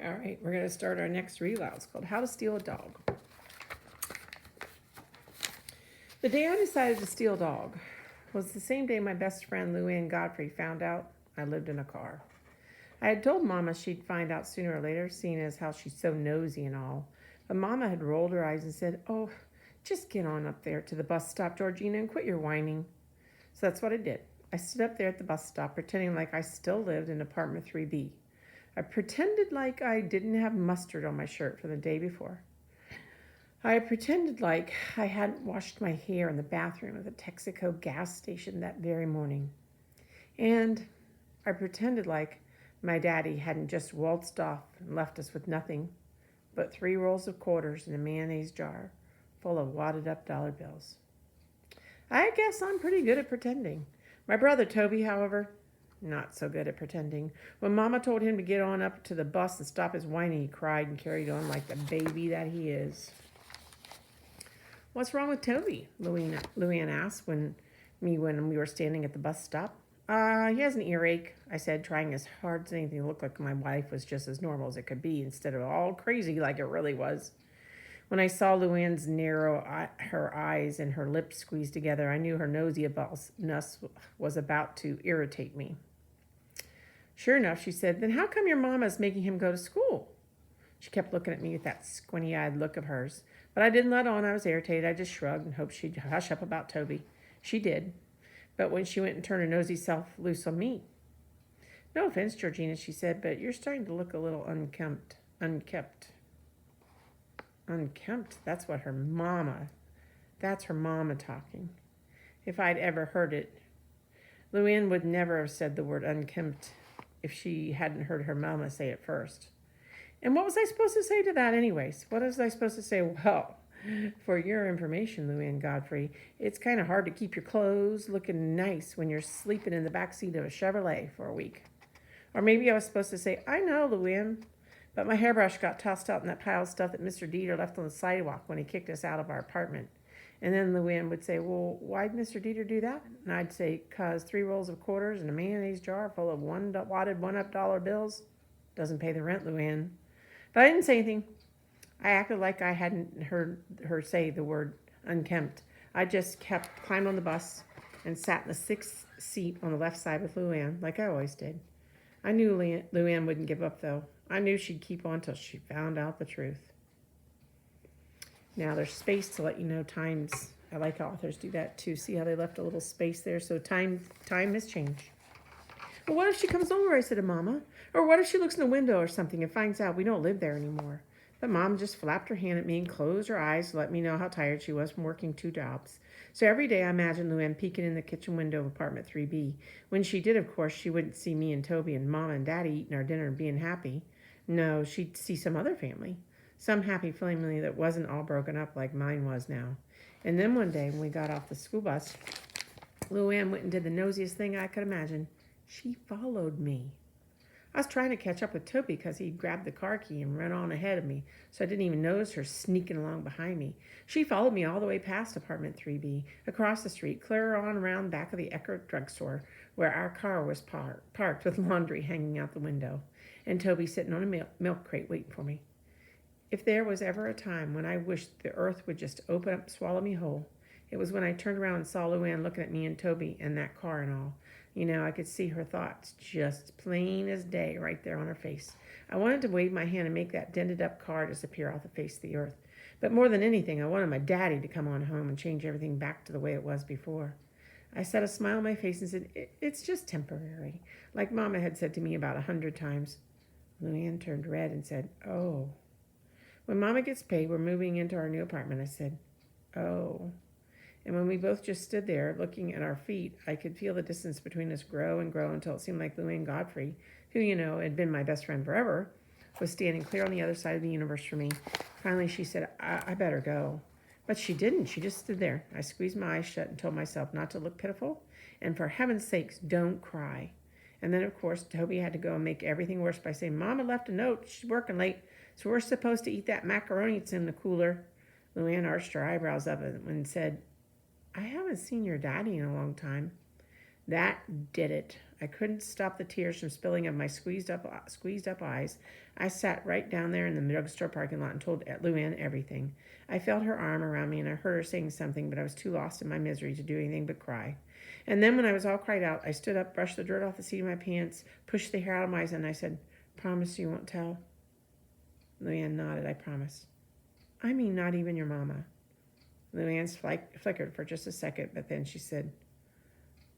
All right, we're going to start our next reel out. It's called How to Steal a Dog. The day I decided to steal a dog was the same day my best friend Luann Godfrey found out I lived in a car. I had told Mama she'd find out sooner or later, seeing as how she's so nosy and all. But Mama had rolled her eyes and said, "Oh, just get on up there to the bus stop, Georgina, and quit your whining." So that's what I did. I stood up there at the bus stop, pretending like I still lived in apartment 3B. I pretended like I didn't have mustard on my shirt from the day before. I pretended like I hadn't washed my hair in the bathroom at the Texaco gas station that very morning. And I pretended like my daddy hadn't just waltzed off and left us with nothing but 3 rolls of quarters in a mayonnaise jar full of wadded up dollar bills. I guess I'm pretty good at pretending. My brother Toby, however, not so good at pretending. When Mama told him to get on up to the bus and stop his whining, he cried and carried on like the baby that he is. "What's wrong with Toby?" Luann asked when we were standing at the bus stop. He has an earache," I said, trying as hard as anything to look like my wife was just as normal as it could be, instead of all crazy like it really was. When I saw Luann's her eyes and her lips squeezed together, I knew her nosiness was about to irritate me. "Sure enough," she said, "then how come your mama's making him go to school?" She kept looking at me with that squinty-eyed look of hers. But I didn't let on I was irritated. I just shrugged and hoped she'd hush up about Toby. She did. But when she went and turned her nosy self loose on me. "No offense, Georgina," she said, "but you're starting to look a little unkempt. Unkempt. That's her mama talking. If I'd ever heard it. Luann would never have said the word unkempt if she hadn't heard her mama say it first. And what was I supposed to say to that anyways? What was I supposed to say? Well, for your information, Luann Godfrey, it's kind of hard to keep your clothes looking nice when you're sleeping in the backseat of a Chevrolet for a week. Or maybe I was supposed to say, "I know, Luann, but my hairbrush got tossed out in that pile of stuff that Mr. Dieter left on the sidewalk when he kicked us out of our apartment." And then Luann would say, "Well, why'd Mr. Dieter do that?" And I'd say, "'Cause 3 rolls of quarters and a mayonnaise jar full of wadded one-up dollar bills doesn't pay the rent, Luann." But I didn't say anything. I acted like I hadn't heard her say the word unkempt. I just kept climbing on the bus and sat in the 6th seat on the left side with Luann, like I always did. I knew Luann wouldn't give up, though. I knew she'd keep on till she found out the truth. Now, there's space to let you know times. I like how authors do that, too. See how they left a little space there? So time has changed. "Well, what if she comes over?" I said to Mama. "Or what if she looks in the window or something and finds out we don't live there anymore?" But Mom just flapped her hand at me and closed her eyes to let me know how tired she was from working 2 jobs. So every day I imagined Luann peeking in the kitchen window of apartment 3B. When she did, of course, she wouldn't see me and Toby and Mama and Daddy eating our dinner and being happy. No, she'd see some other family. Some happy family that wasn't all broken up like mine was now. And then one day when we got off the school bus, Luann went and did the nosiest thing I could imagine. She followed me. I was trying to catch up with Toby because he'd grabbed the car key and run on ahead of me, so I didn't even notice her sneaking along behind me. She followed me all the way past apartment 3B, across the street, clear on around the back of the Eckert drugstore, where our car was parked with laundry hanging out the window, and Toby sitting on a milk crate waiting for me. If there was ever a time when I wished the earth would just open up and swallow me whole, it was when I turned around and saw Luann looking at me and Toby and that car and all. You know, I could see her thoughts just plain as day right there on her face. I wanted to wave my hand and make that dented up car disappear off the face of the earth. But more than anything, I wanted my daddy to come on home and change everything back to the way it was before. I set a smile on my face and said, "It's just temporary," like Mama had said to me about 100 times. Luann turned red and said, "Oh." "When Mama gets paid, we're moving into our new apartment," I said. "Oh." And when we both just stood there looking at our feet, I could feel the distance between us grow and grow until it seemed like Luann Godfrey, who, had been my best friend forever, was standing clear on the other side of the universe for me. Finally, she said, I better go. But she didn't. She just stood there. I squeezed my eyes shut and told myself not to look pitiful. And for heaven's sakes, don't cry. And then, of course, Toby had to go and make everything worse by saying, "Mama left a note. She's working late, so we're supposed to eat that macaroni that's in the cooler." Luann arched her eyebrows up and said, "I haven't seen your daddy in a long time." That did it. I couldn't stop the tears from spilling of my squeezed up eyes. I sat right down there in the drugstore parking lot and told Luann everything. I felt her arm around me and I heard her saying something, but I was too lost in my misery to do anything but cry. And then when I was all cried out, I stood up, brushed the dirt off the seat of my pants, pushed the hair out of my eyes, and I said, "Promise you won't tell?" Luann nodded. "I promise." "I mean, not even your mama." Luann's flickered for just a second, but then she said,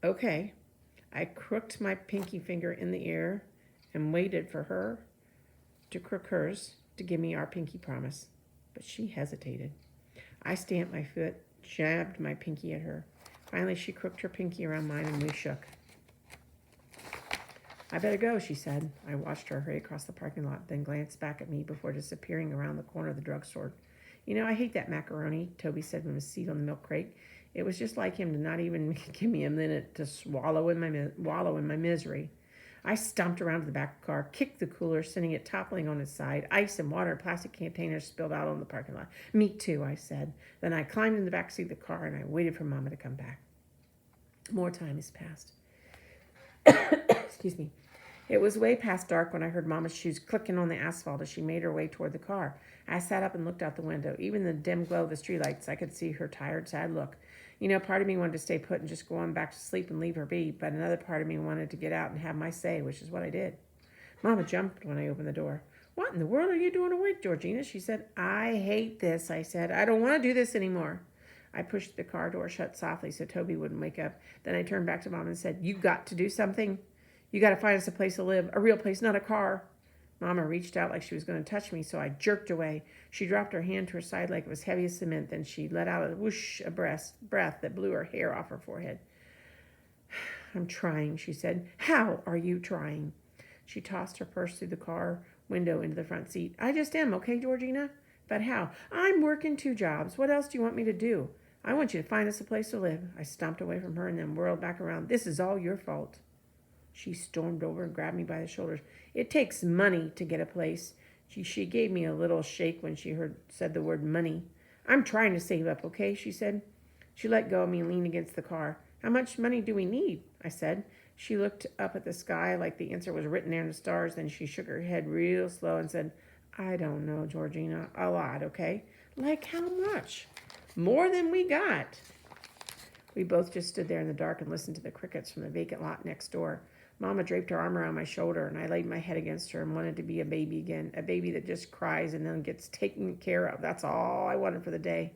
"Okay." I crooked my pinky finger in the air and waited for her to crook hers to give me our pinky promise. But she hesitated. I stamped my foot, jabbed my pinky at her. Finally, she crooked her pinky around mine and we shook. "I better go," she said. I watched her hurry across the parking lot, then glanced back at me before disappearing around the corner of the drugstore. "You know, I hate that macaroni," Toby said from his seat on the milk crate. It was just like him to not even give me a minute to wallow in my misery. I stomped around to the back of the car, kicked the cooler, sending it toppling on its side. Ice and water and plastic containers spilled out on the parking lot. "Me too," I said. Then I climbed in the back seat of the car and I waited for Mama to come back. More time has passed. Excuse me. It was way past dark when I heard Mama's shoes clicking on the asphalt as she made her way toward the car. I sat up and looked out the window. Even in the dim glow of the streetlights, I could see her tired, sad look. You know, part of me wanted to stay put and just go on back to sleep and leave her be, but another part of me wanted to get out and have my say, which is what I did. Mama jumped when I opened the door. "What in the world are you doing awake, Georgina?" She said. "I hate this," I said. "I don't want to do this anymore." I pushed the car door shut softly so Toby wouldn't wake up. Then I turned back to Mama and said, "You got to do something. You got to find us a place to live, a real place, not a car." Mama reached out like she was going to touch me, so I jerked away. She dropped her hand to her side like it was heavy as cement. Then she let out a whoosh of breath that blew her hair off her forehead. "I'm trying," she said. "How are you trying?" She tossed her purse through the car window into the front seat. "I just am, okay, Georgina?" "But how?" "I'm working 2 jobs. What else do you want me to do?" "I want you to find us a place to live." I stomped away from her and then whirled back around. "This is all your fault." She stormed over and grabbed me by the shoulders. "It takes money to get a place." She gave me a little shake when she said the word money. "I'm trying to save up, okay?" she said. She let go of me and leaned against the car. "How much money do we need?" I said. She looked up at the sky like the answer was written there in the stars. Then she shook her head real slow and said, "I don't know, Georgina. A lot, okay?" "Like how much?" "More than we got." We both just stood there in the dark and listened to the crickets from the vacant lot next door. Mama draped her arm around my shoulder, and I laid my head against her and wanted to be a baby again, a baby that just cries and then gets taken care of. That's all I wanted for the day.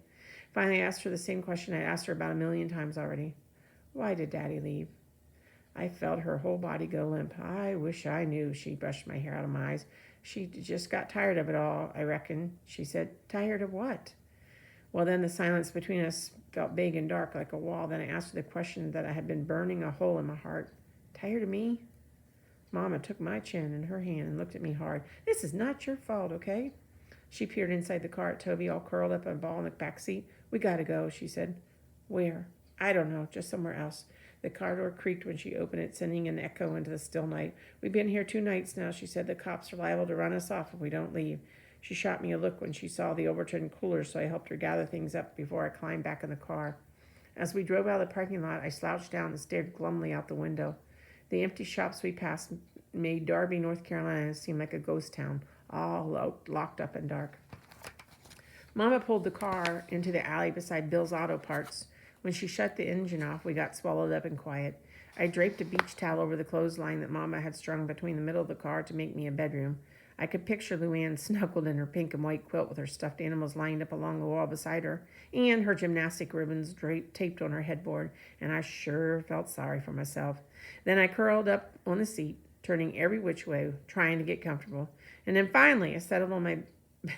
Finally, I asked her the same question I asked her about 1,000,000 times already. "Why did Daddy leave?" I felt her whole body go limp. "I wish I knew." She brushed my hair out of my eyes. "She just got tired of it all, I reckon," she said. "Tired of what?" Well, then the silence between us felt big and dark like a wall. Then I asked her the question that had been burning a hole in my heart. "Tired of me?" Mama took my chin in her hand and looked at me hard. "This is not your fault, okay?" She peered inside the car at Toby, all curled up in a ball in the back seat. "We gotta go," she said. "Where?" "I don't know, just somewhere else." The car door creaked when she opened it, sending an echo into the still night. "We've been here 2 nights now," she said. "The cops are liable to run us off if we don't leave." She shot me a look when she saw the overturned cooler, so I helped her gather things up before I climbed back in the car. As we drove out of the parking lot, I slouched down and stared glumly out the window. The empty shops we passed made Darby, North Carolina seem like a ghost town, all locked up and dark. Mama pulled the car into the alley beside Bill's Auto Parts. When she shut the engine off, we got swallowed up in quiet. I draped a beach towel over the clothesline that Mama had strung between the middle of the car to make me a bedroom. I could picture Luann snuggled in her pink and white quilt with her stuffed animals lined up along the wall beside her, and her gymnastic ribbons taped on her headboard, and I sure felt sorry for myself. Then I curled up on the seat, turning every which way, trying to get comfortable. And then finally I settled on my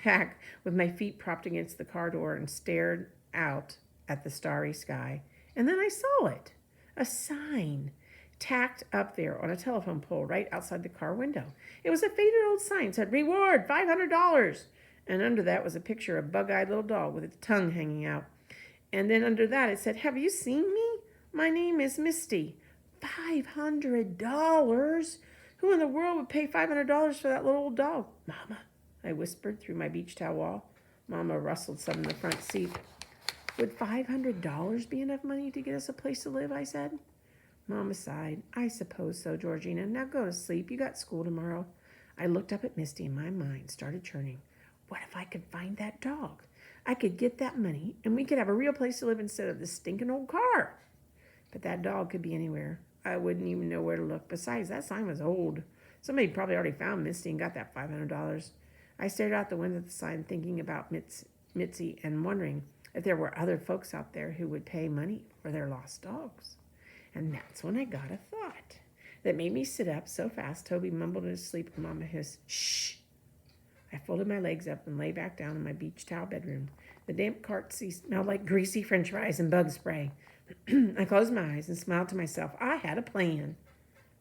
back with my feet propped against the car door and stared out at the starry sky. And then I saw it, a sign tacked up there on a telephone pole right outside the car window. It was a faded old sign, said "Reward, $500." And under that was a picture of a bug-eyed little dog with its tongue hanging out. And then under that it said, "Have you seen me? My name is Misty." $500? Who in the world would pay $500 for that little old dog? "Mama," I whispered through my beach towel wall. Mama rustled some in the front seat. "Would $500 be enough money to get us a place to live?" I said. Mama sighed. I suppose so, Georgina. Now go to sleep. You got school tomorrow. I looked up at Misty and my mind started churning. What if I could find that dog? I could get that money and we could have a real place to live instead of this stinking old car. But that dog could be anywhere. I wouldn't even know where to look. Besides, that sign was old. Somebody probably already found Misty and got that $500. I stared out the window of the sign thinking about Mitzi and wondering if there were other folks out there who would pay money for their lost dogs. And that's when I got a thought that made me sit up so fast Toby mumbled in his sleep and Mama hissed, "Shh." I folded my legs up and lay back down in my beach towel bedroom. The damp carpet smelled like greasy french fries and bug spray. I closed my eyes and smiled to myself. I had a plan.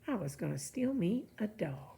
I was going to steal me a dog.